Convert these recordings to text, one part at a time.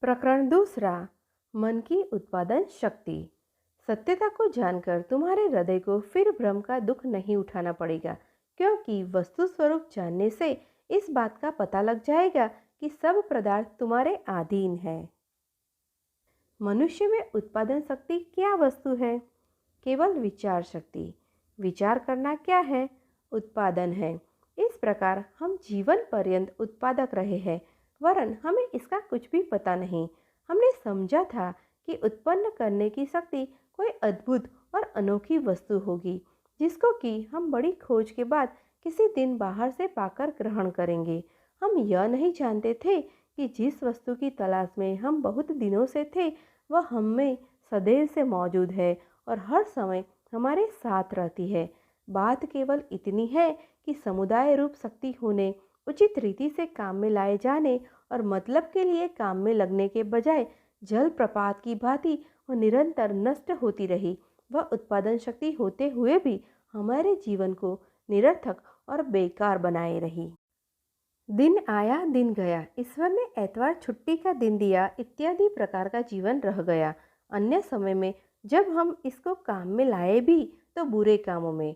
प्रकरण दूसरा, मन की उत्पादन शक्ति। सत्यता को जानकर तुम्हारे हृदय को फिर भ्रम का दुख नहीं उठाना पड़ेगा, क्योंकि वस्तु स्वरूप जानने से इस बात का पता लग जाएगा कि सब पदार्थ तुम्हारे अधीन है। मनुष्य में उत्पादन शक्ति क्या वस्तु है? केवल विचार शक्ति। विचार करना क्या है? उत्पादन है। इस प्रकार हम जीवन पर्यंत उत्पादक रहे हैं, वरन हमें इसका कुछ भी पता नहीं। हमने समझा था कि उत्पन्न करने की शक्ति कोई अद्भुत और अनोखी वस्तु होगी, जिसको कि हम बड़ी खोज के बाद किसी दिन बाहर से पाकर ग्रहण करेंगे। हम यह नहीं जानते थे कि जिस वस्तु की तलाश में हम बहुत दिनों से थे, वह हम में सदैव से मौजूद है और हर समय हमारे साथ रहती है। बात केवल इतनी है कि समुदाय रूप शक्ति होने, उचित रीति से काम में लाए जाने और मतलब के लिए काम में लगने के बजाय जल प्रपात की भांति वह निरंतर नष्ट होती रही। वह उत्पादन शक्ति होते हुए भी हमारे जीवन को निरर्थक और बेकार बनाए रही। दिन आया दिन गया, ईश्वर ने एतवार छुट्टी का दिन दिया इत्यादि प्रकार का जीवन रह गया। अन्य समय में जब हम इसको काम में लाए भी तो बुरे कामों में।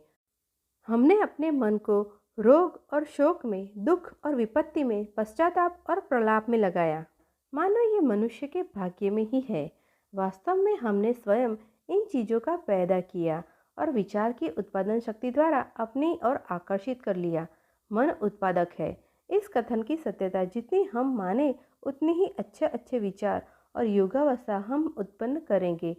हमने अपने मन को रोग और शोक में, दुख और विपत्ति में, पश्चाताप और प्रलाप में लगाया, मानो ये मनुष्य के भाग्य में ही है। वास्तव में हमने स्वयं इन चीज़ों का पैदा किया और विचार की उत्पादन शक्ति द्वारा अपनी ओर आकर्षित कर लिया। मन उत्पादक है। इस कथन की सत्यता जितनी हम माने, उतनी ही अच्छे अच्छे विचार और योगावस्था हम उत्पन्न करेंगे।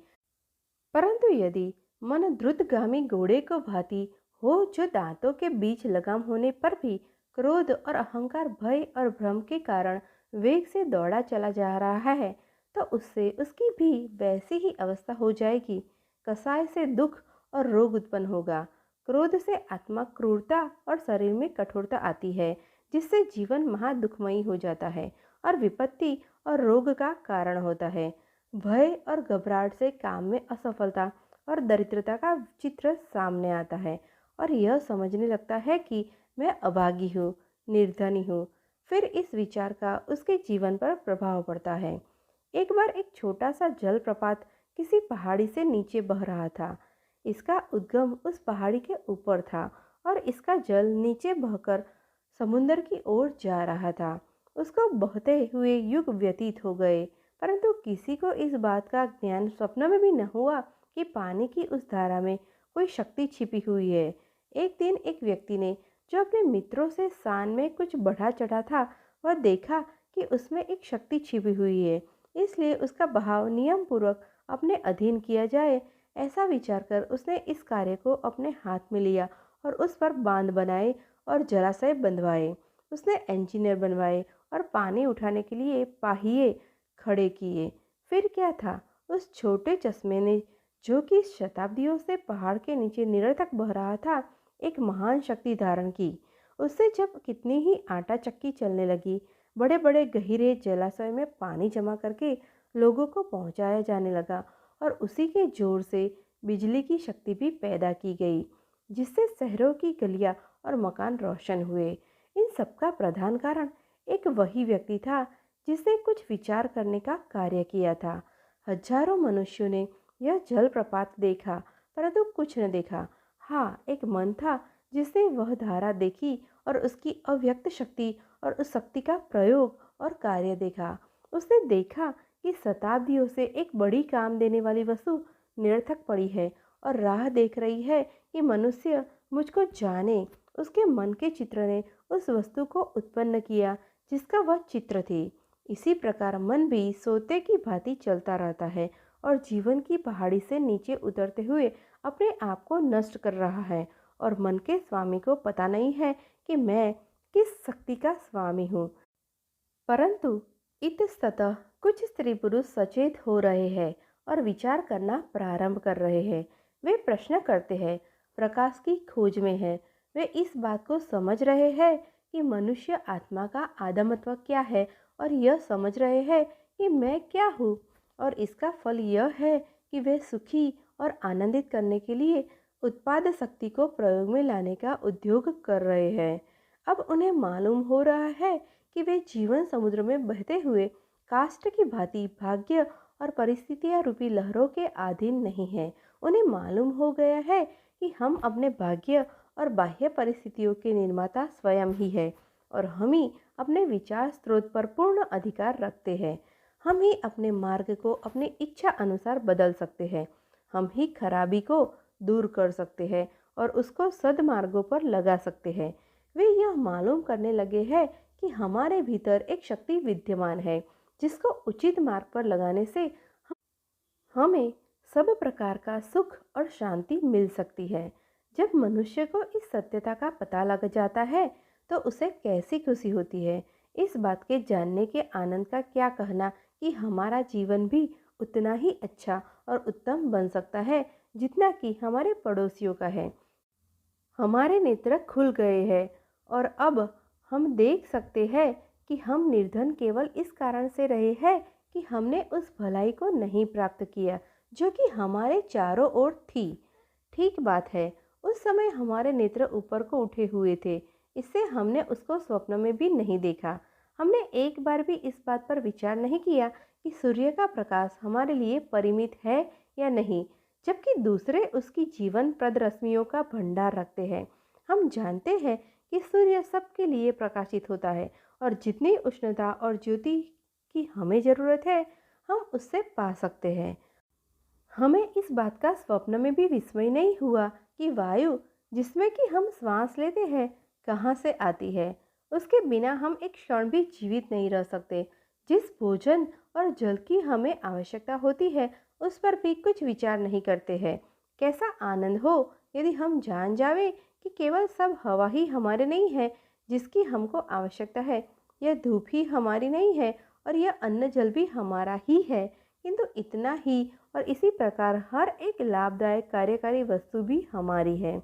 परंतु यदि मन द्रुतगामी घोड़े को भांति हो, जो दांतों के बीच लगाम होने पर भी क्रोध और अहंकार, भय और भ्रम के कारण वेग से दौड़ा चला जा रहा है, तो उससे उसकी भी वैसी ही अवस्था हो जाएगी। कसाय से दुख और रोग उत्पन्न होगा। क्रोध से आत्मा क्रूरता और शरीर में कठोरता आती है, जिससे जीवन महा दुखमयी हो जाता है और विपत्ति और रोग का कारण होता है। भय और घबराहट से काम में असफलता और दरिद्रता का चित्र सामने आता है और यह समझने लगता है कि मैं अभागी हूँ, निर्धनी हूँ। फिर इस विचार का उसके जीवन पर प्रभाव पड़ता है। एक बार एक छोटा सा जलप्रपात किसी पहाड़ी से नीचे बह रहा था। इसका उद्गम उस पहाड़ी के ऊपर था और इसका जल नीचे बहकर समुद्र की ओर जा रहा था। उसको बहते हुए युग व्यतीत हो गए, परंतु किसी को इस बात का ज्ञान स्वप्न में भी न हुआ कि पानी की उस धारा में कोई शक्ति छिपी हुई है। एक दिन एक व्यक्ति ने, जो अपने मित्रों से शान में कुछ बढ़ा चढ़ा था, वह देखा कि उसमें एक शक्ति छिपी हुई है, इसलिए उसका बहाव नियम पूर्वक अपने अधीन किया जाए, ऐसा विचार कर उसने इस कार्य को अपने हाथ में लिया और उस पर बांध बनाए और जलाशय बंधवाए। उसने इंजीनियर बनवाए और पानी उठाने के लिए पाहिए खड़े किए। फिर क्या था, उस छोटे चश्मे ने, जो कि शताब्दियों से पहाड़ के नीचे निरर्थक बह रहा था, एक महान शक्ति धारण की। उससे जब कितनी ही आटा चक्की चलने लगी, बड़े बड़े गहरे जलाशय में पानी जमा करके लोगों को पहुंचाया जाने लगा और उसी के जोर से बिजली की शक्ति भी पैदा की गई, जिससे शहरों की गलियां और मकान रोशन हुए। इन सबका प्रधान कारण एक वही व्यक्ति था जिसने कुछ विचार करने का कार्य किया था। हजारों मनुष्यों ने यह जलप्रपात देखा, परंतु कुछ न देखा। हाँ, एक मन था जिसने वह धारा देखी और उसकी अव्यक्त शक्ति और उस शक्ति का प्रयोग और कार्य देखा। उसने देखा कि शताब्दियों से एक बड़ी काम देने वाली वस्तु निरर्थक पड़ी है और राह देख रही है कि मनुष्य मुझको जाने। उसके मन के चित्र ने उस वस्तु को उत्पन्न किया जिसका वह चित्र थी। इसी प्रकार मन भी सोते की भांति चलता रहता है और जीवन की पहाड़ी से नीचे उतरते हुए अपने आप को नष्ट कर रहा है और मन के स्वामी को पता नहीं है कि मैं किस शक्ति का स्वामी हूँ। परंतु इतस्ततः कुछ स्त्री पुरुष सचेत हो रहे हैं और विचार करना प्रारंभ कर रहे हैं। वे प्रश्न करते हैं, प्रकाश की खोज में है। वे इस बात को समझ रहे हैं कि मनुष्य आत्मा का आदमत्व क्या है और यह समझ रहे हैं कि मैं क्या हूँ, और इसका फल यह है कि वे सुखी और आनंदित करने के लिए उत्पाद शक्ति को प्रयोग में लाने का उद्योग कर रहे हैं। अब उन्हें मालूम हो रहा है कि वे जीवन समुद्र में बहते हुए काष्ठ की भांति भाग्य और परिस्थितियां रूपी लहरों के अधीन नहीं है। उन्हें मालूम हो गया है कि हम अपने भाग्य और बाह्य परिस्थितियों के निर्माता स्वयं ही है और हम ही अपने विचार स्रोत पर पूर्ण अधिकार रखते हैं। हम ही अपने मार्ग को अपनी इच्छा अनुसार बदल सकते हैं। हम ही खराबी को दूर कर सकते हैं और उसको सद्मार्गों पर लगा सकते हैं। वे यह मालूम करने लगे हैं कि हमारे भीतर एक शक्ति विद्यमान है जिसको उचित मार्ग पर लगाने से हमें सब प्रकार का सुख और शांति मिल सकती है। जब मनुष्य को इस सत्यता का पता लग जाता है तो उसे कैसी खुशी होती है। इस बात के जानने के आनंद का क्या कहना कि हमारा जीवन भी उतना ही अच्छा और उत्तम बन सकता है जितना कि हमारे पड़ोसियों का है। हमारे नेत्र खुल गए हैं और अब हम देख सकते हैं कि हम निर्धन केवल इस कारण से रहे हैं कि हमने उस भलाई को नहीं प्राप्त किया जो कि हमारे चारों ओर थी। ठीक बात है, उस समय हमारे नेत्र ऊपर को उठे हुए थे, इससे हमने उसको स्वप्न में भी नहीं देखा। हमने एक बार भी इस बात पर विचार नहीं किया कि सूर्य का प्रकाश हमारे लिए परिमित है या नहीं, जबकि दूसरे उसकी जीवनप्रद रश्मियों का भंडार रखते हैं। हम जानते हैं कि सूर्य सबके लिए प्रकाशित होता है और जितनी उष्णता और ज्योति की हमें ज़रूरत है हम उससे पा सकते हैं। हमें इस बात का स्वप्न में भी विस्मय नहीं हुआ कि वायु जिसमें कि हम श्वास लेते हैं कहाँ से आती है। उसके बिना हम एक क्षण भी जीवित नहीं रह सकते। जिस भोजन और जल की हमें आवश्यकता होती है उस पर भी कुछ विचार नहीं करते हैं। कैसा आनंद हो यदि हम जान जावे कि केवल सब हवा ही हमारे नहीं है जिसकी हमको आवश्यकता है, यह धूप ही हमारी नहीं है और यह अन्न जल भी हमारा ही है, किंतु इतना ही और इसी प्रकार हर एक लाभदायक कार्यकारी वस्तु भी हमारी है।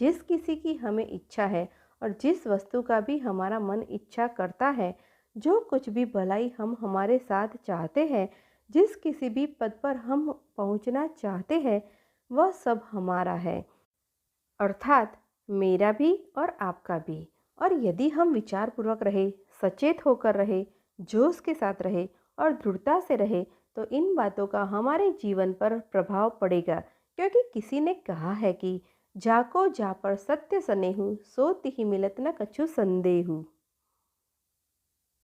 जिस किसी की हमें इच्छा है और जिस वस्तु का भी हमारा मन इच्छा करता है, जो कुछ भी भलाई हम हमारे साथ चाहते हैं, जिस किसी भी पद पर हम पहुंचना चाहते हैं, वह सब हमारा है, अर्थात मेरा भी और आपका भी। और यदि हम विचारपूर्वक रहे, सचेत होकर रहे, जोश के साथ रहे और दृढ़ता से रहे तो इन बातों का हमारे जीवन पर प्रभाव पड़ेगा। क्योंकि किसी ने कहा है कि जाको जा पर सत्य सनेहु सो तिहि मिलत न कछु संदेहु।